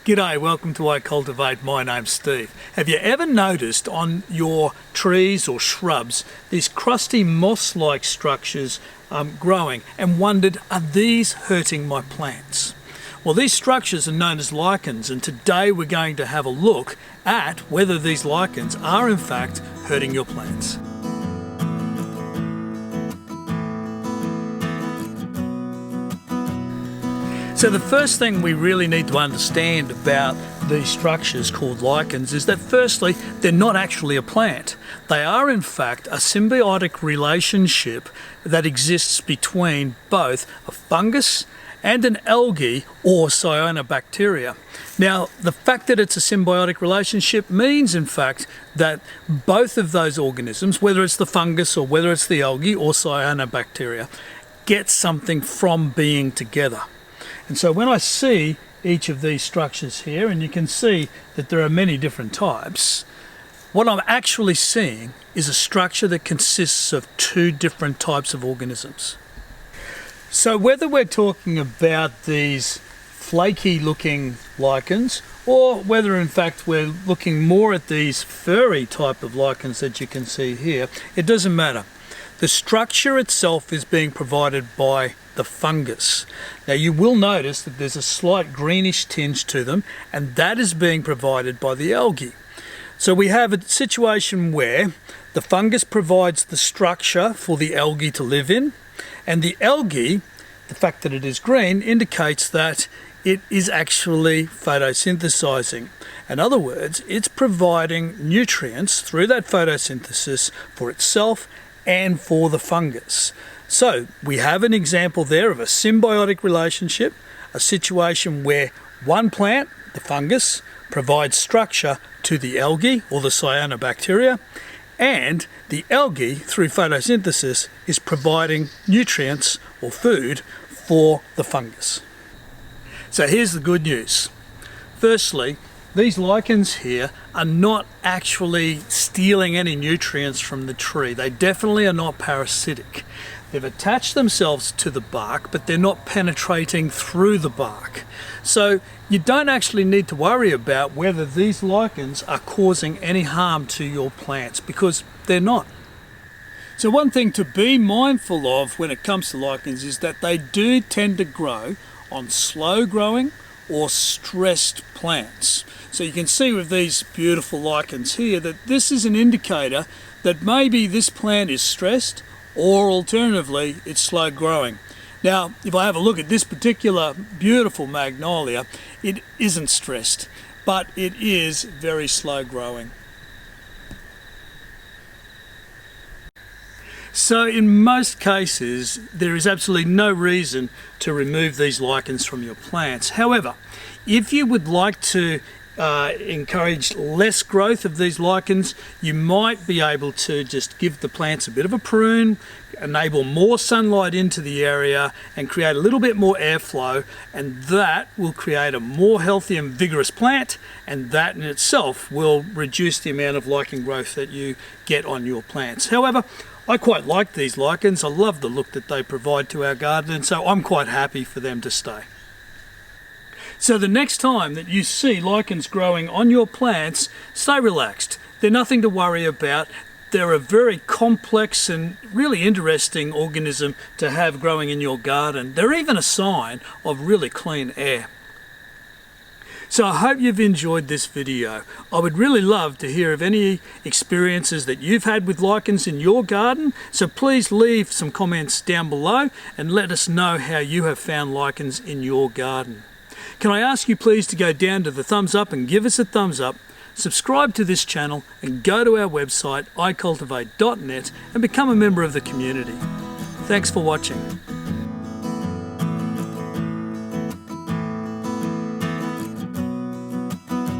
G'day, welcome to I Cultivate. My name's Steve. Have you ever noticed on your trees or shrubs these crusty moss-like structures growing and wondered, are these hurting my plants? Well, these structures are known as lichens, and today we're going to have a look at whether these lichens are in fact hurting your plants. So the first thing we really need to understand about these structures called lichens is that firstly, they're not actually a plant. They are in fact a symbiotic relationship that exists between both a fungus and an algae or cyanobacteria. Now, the fact that it's a symbiotic relationship means in fact that both of those organisms, whether it's the fungus or whether it's the algae or cyanobacteria, get something from being together. And so when I see each of these structures here, and you can see that there are many different types, what I'm actually seeing is a structure that consists of two different types of organisms. So whether we're talking about these flaky looking lichens, or whether in fact we're looking more at these furry type of lichens that you can see here, it doesn't matter. The structure itself is being provided by the fungus. Now you will notice that there's a slight greenish tinge to them, and that is being provided by the algae. So we have a situation where the fungus provides the structure for the algae to live in, and the algae, the fact that it is green, indicates that it is actually photosynthesizing. In other words, it's providing nutrients through that photosynthesis for itself and for the fungus. So we have an example there of a symbiotic relationship, a situation where one plant, the fungus, provides structure to the algae or the cyanobacteria, and the algae, through photosynthesis, is providing nutrients or food for the fungus. So here's the good news. Firstly, these lichens here are not actually stealing any nutrients from the tree. They definitely are not parasitic. They've attached themselves to the bark, but they're not penetrating through the bark. So you don't actually need to worry about whether these lichens are causing any harm to your plants, because they're not. So one thing to be mindful of when it comes to lichens is that they do tend to grow on slow growing or stressed plants. So you can see with these beautiful lichens here that this is an indicator that maybe this plant is stressed, or alternatively it's slow growing. Now if I have a look at this particular beautiful magnolia, it isn't stressed, but it is very slow growing. So in most cases there is absolutely no reason to remove these lichens from your plants. However, if you would like to encourage less growth of these lichens, you might be able to just give the plants a bit of a prune, enable more sunlight into the area and create a little bit more airflow, and that will create a more healthy and vigorous plant, and that in itself will reduce the amount of lichen growth that you get on your plants. However, I quite like these lichens. I love the look that they provide to our garden, and so I'm quite happy for them to stay. So the next time that you see lichens growing on your plants, stay relaxed. They're nothing to worry about. They're a very complex and really interesting organism to have growing in your garden. They're even a sign of really clean air. So I hope you've enjoyed this video. I would really love to hear of any experiences that you've had with lichens in your garden, so please leave some comments down below and let us know how you have found lichens in your garden. Can I ask you please to go down to the thumbs up and give us a thumbs up, subscribe to this channel and go to our website icultivate.net and become a member of the community. Thanks for watching.